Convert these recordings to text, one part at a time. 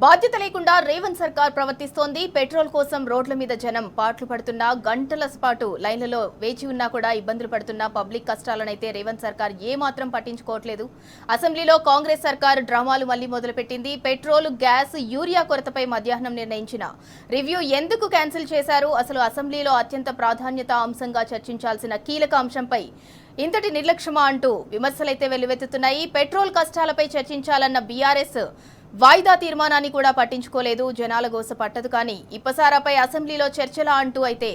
బాధ్యత లేకుండా రేవంత్ సర్కార్ ప్రవర్తిస్తోంది. పెట్రోల్ కోసం రోడ్ల మీద జనం పాట్లు పడుతున్నా, గంటల పాటు లైన్లలో వేచి ఉన్నా కూడా ఇబ్బందులు పడుతున్న పబ్లిక్ కష్టాలనైతే రేవంత్ సర్కార్ ఏమాత్రం పట్టించుకోవట్లేదు. అసెంబ్లీలో కాంగ్రెస్ సర్కార్ డ్రామాలు మళ్లీ మొదలుపెట్టింది. పెట్రోల్, గ్యాస్, యూరియా కొరతపై మధ్యాహ్నం నిర్ణయించిన రివ్యూ ఎందుకు క్యాన్సిల్ చేశారు? అసలు అసెంబ్లీలో అత్యంత ప్రాధాన్యత అంశంగా చర్చించాల్సిన కీలక అంశంపై ఇంతటి నిర్లక్ష్యమా అంటూ విమర్శలైతే వెల్లువెత్తుతున్నాయి. పెట్రోల్ కష్టాలపై చర్చించాలన్న బీఆర్ఎస్ వాయిదా తీర్మానాన్ని కూడా పట్టించుకోలేదు. జనాల గోస పట్టదు కానీ ఇప్పసారాపై అసెంబ్లీలో చర్చలా అంటూ అయితే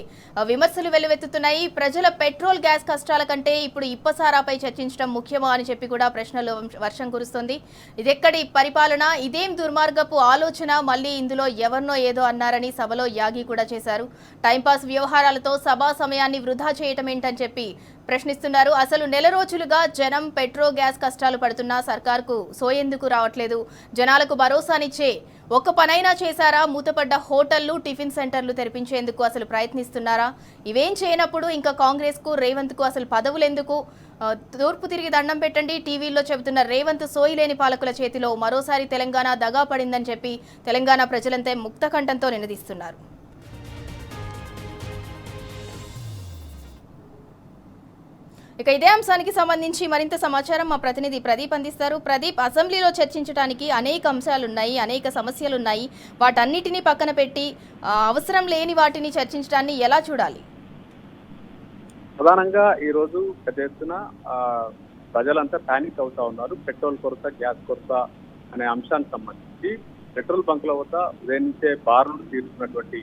విమర్శలు వెల్లువెత్తుతున్నాయి. ప్రజల పెట్రోల్, గ్యాస్ కష్టాల కంటే ఇప్పుడు ఇప్పసారాపై చర్చించడం ముఖ్యమా అని చెప్పి కూడా ప్రశ్నలు వర్షం కురుస్తుంది. ఇదెక్కడి పరిపాలన, ఇదేం దుర్మార్గపు ఆలోచన, మళ్ళీ ఇందులో ఎవరినో ఏదో అన్నారని సభలో యాగి కూడా చేశారు. టైంపాస్ వ్యవహారాలతో సభా సమయాన్ని వృధా చేయటం ఏంటని చెప్పి ప్రశ్నిస్తున్నారు. అసలు నెల రోజులుగా జనం పెట్రోల్, గ్యాస్ కష్టాలు పడుతున్నా సర్కార్కు సోయేందుకు రావట్లేదు. జనాలకు భరోసానిచ్చే ఒక్క పనైనా చేశారా? మూతపడ్డ హోటళ్లు, టిఫిన్ సెంటర్లు తెరిపించేందుకు అసలు ప్రయత్నిస్తున్నారా? ఇవేం చేయనప్పుడు ఇంకా కాంగ్రెస్ కు, రేవంత్ కు అసలు పదవులెందుకు? తూర్పు తిరిగి దండం పెట్టండి టీవీల్లో చెబుతున్న రేవంత్ సోయిలేని పాలకుల చేతిలో మరోసారి తెలంగాణ దగా పడిందని చెప్పి తెలంగాణ ప్రజలంతా ముక్తకంఠంతో నినదిస్తున్నారు. ఇక ఇదే అంశానికి సంబంధించి మరింత సమాచారం మా ప్రతినిధి ప్రదీప్ అందిస్తారు. ప్రదీప్, అసెంబ్లీలో చర్చించడానికి అనేక అంశాలున్నాయి, అనేక సమస్యలున్నాయి. వాటన్నిటినీ పక్కన పెట్టి అవసరం లేని వాటిని చర్చించడాన్ని ఎలా చూడాలి? ప్రధానంగా ఈ రోజు పెద్ద ఎత్తున ప్రజలంతా పానిక్ అవుతా ఉన్నారు. పెట్రోల్ కొరత, గ్యాస్ కొరత అనే అంశానికి సంబంధించి పెట్రోల్ బంకుల వద్ద ఉదయం నుంచే బారులు తీరుతున్నటువంటి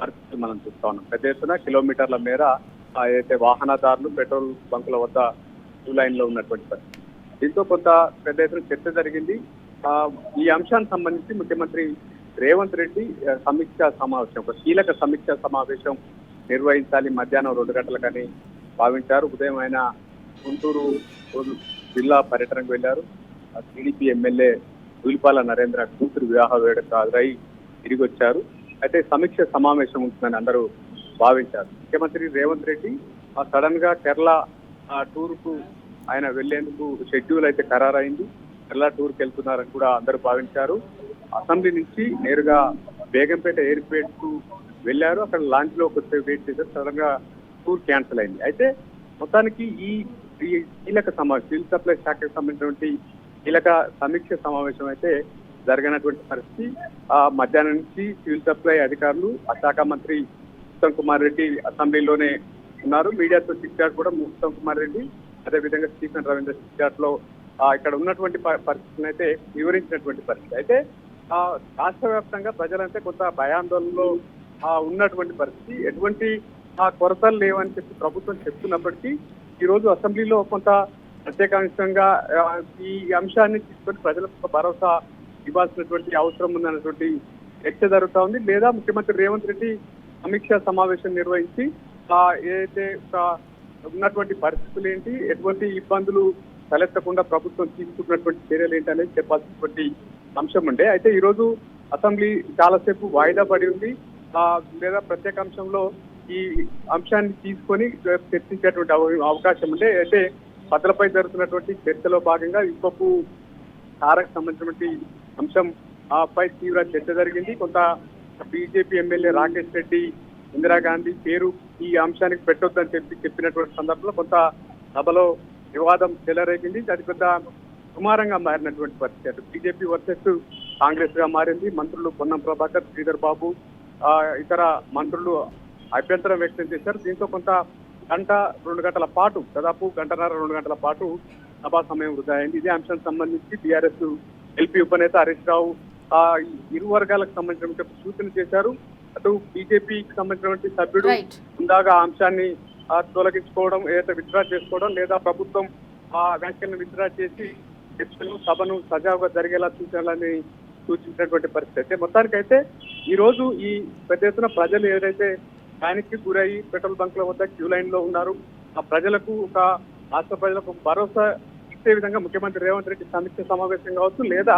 పరిస్థితులు మనం చూస్తా ఉన్నాం. పెద్ద ఎత్తున కిలోమీటర్ల మేర అయితే వాహనదారులు పెట్రోల్ బంకుల వద్ద క్యూ లైన్ లో ఉన్నటువంటి పరిస్థితి. దీంతో కొంత పెద్ద ఎత్తున చర్చ జరిగింది. ఈ అంశానికి సంబంధించి ముఖ్యమంత్రి రేవంత్ రెడ్డి సమీక్షా సమావేశం, ఒక కీలక సమీక్షా సమావేశం నిర్వహించాలి మధ్యాహ్నం 2 గంటలకని భావించారు. ఉదయం ఆయన గుంటూరు జిల్లా పర్యటనకు వెళ్లారు. టీడీపీ ఎమ్మెల్యే దూలిపాల నరేంద్ర కూతురు వివాహ వేడుక హాజరై తిరిగి వచ్చారు. అయితే సమీక్ష సమావేశం ఉంటుందని అందరూ భావించారు. ముఖ్యమంత్రి రేవంత్ రెడ్డి సడన్ గా కేరళ టూర్ కు ఆయన వెళ్లేందుకు షెడ్యూల్ అయితే ఖరారైంది. కేరళ టూర్ కి వెళ్తున్నారని కూడా అందరూ భావించారు. అసెంబ్లీ నుంచి నేరుగా బేగంపేట ఎయిర్పోర్ట్ కు వెళ్లారు. అక్కడ లాంచ్ లో కొద్దిసేపు వెయిట్ చేశారు. సడన్ గా టూర్ క్యాన్సిల్ అయింది. అయితే మొత్తానికి ఈ కీలక సమావేశం, సివిల్ సప్లై శాఖకు సంబంధించినటువంటి కీలక సమీక్ష సమావేశం అయితే జరిగినటువంటి పరిస్థితి. మధ్యాహ్నం నుంచి సివిల్ సప్లై అధికారులు, ఆ శాఖ మంత్రి ఉత్తమ్ కుమార్ రెడ్డి అసెంబ్లీలోనే ఉన్నారు. మీడియాతో చిట్చాట్ కూడా ఉత్తమ్ కుమార్ రెడ్డి, అదేవిధంగా స్టీఫెన్ రవీంద్ర చిట్చాట్ లో ఇక్కడ ఉన్నటువంటి పరిస్థితిని అయితే వివరించినటువంటి పరిస్థితి. అయితే రాష్ట్ర వ్యాప్తంగా ప్రజలంటే కొంత భయాందోళనలో ఉన్నటువంటి పరిస్థితి. ఎటువంటి కొరతలు లేవని చెప్పి ప్రభుత్వం చెప్తున్నప్పటికీ ఈ రోజు అసెంబ్లీలో కొంత ప్రత్యేకాంశంగా ఈ అంశాన్ని తీసుకొని ప్రజలకు భరోసా ఇవ్వాల్సినటువంటి అవసరం ఉందన్నటువంటి చర్చ జరుగుతా ఉంది. లేదా ముఖ్యమంత్రి రేవంత్ రెడ్డి సమీక్షా సమావేశం నిర్వహించి ఏదైతే ఉన్నటువంటి పరిస్థితులు ఏంటి, ఎటువంటి ఇబ్బందులు తలెత్తకుండా ప్రభుత్వం తీసుకున్నటువంటి చర్యలు ఏంటి అనేది చెప్పాల్సినటువంటి అంశం ఉండే. అయితే ఈ రోజు అసెంబ్లీ చాలాసేపు వాయిదా పడి ఉంది. లేదా ప్రత్యేక అంశంలో ఈ అంశాన్ని తీసుకొని చర్చించేటువంటి అవకాశం ఉండే. అయితే పదలపై జరుగుతున్నటువంటి చర్చలో భాగంగా ఇంకొక తారకు సంబంధించినటువంటి అంశం పై తీవ్ర చర్చ జరిగింది. కొంత బీజేపీ ఎమ్మెల్యే రాకేష్ రెడ్డి ఇందిరాగాంధీ పేరు ఈ అంశానికి పెట్టొద్దని చెప్పినటువంటి సందర్భంలో కొంత సభలో వివాదం చెలరేగింది. అది పెద్ద సుమారంగా మారినటువంటి పరిస్థితి. బీజేపీ వర్సెస్ కాంగ్రెస్ గా మారింది. మంత్రులు పొన్నం ప్రభాకర్, శ్రీధర్ బాబు, ఇతర మంత్రులు అభ్యంతరం వ్యక్తం చేశారు. దీంతో కొంత గంట 2 గంటల పాటు, దాదాపు గంటన్నర 2 గంటల పాటు సభా సమయం వృధా అయింది. ఇదే అంశానికి సంబంధించి టీఆర్ఎస్ ఎల్పీ ఉపనేత హరీష్ రావు ఇరు వర్గాలకు సంబంధించిన సూచన చేశారు. అటు బీజేపీకి సంబంధించినటువంటి సభ్యుడు ఇందాక ఆ అంశాన్ని తొలగించుకోవడం, ఏదైతే విత్డ్రా చేసుకోవడం, లేదా ప్రభుత్వం వ్యాఖ్యలను విత్డ్రా చేసి సభను సజావుగా జరిగేలా సూచనలని సూచించినటువంటి పరిస్థితి. అయితే మొత్తానికైతే ఈ రోజు ఈ పెద్ద ఎత్తున ప్రజలు ఏదైతే ప్యానిక్ కి గురయ్యి పెట్రోల్ బంక్ల వద్ద క్యూ లైన్ లో ఉన్నారు, ఆ ప్రజలకు రాష్ట్ర ప్రజలకు భరోసా ఇచ్చే విధంగా ముఖ్యమంత్రి రేవంత్ రెడ్డి సమీక్ష సమావేశం కావచ్చు, లేదా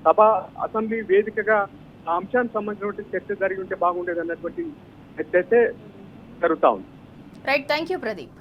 సభ అసెంబ్లీ వేదికగా ఆ అంశానికి సంబంధించినటువంటి చర్చ జరిగి ఉంటే బాగుండేది అన్నటువంటి చర్చ అయితే జరుగుతా ఉంది. Right, thank you Pradeep.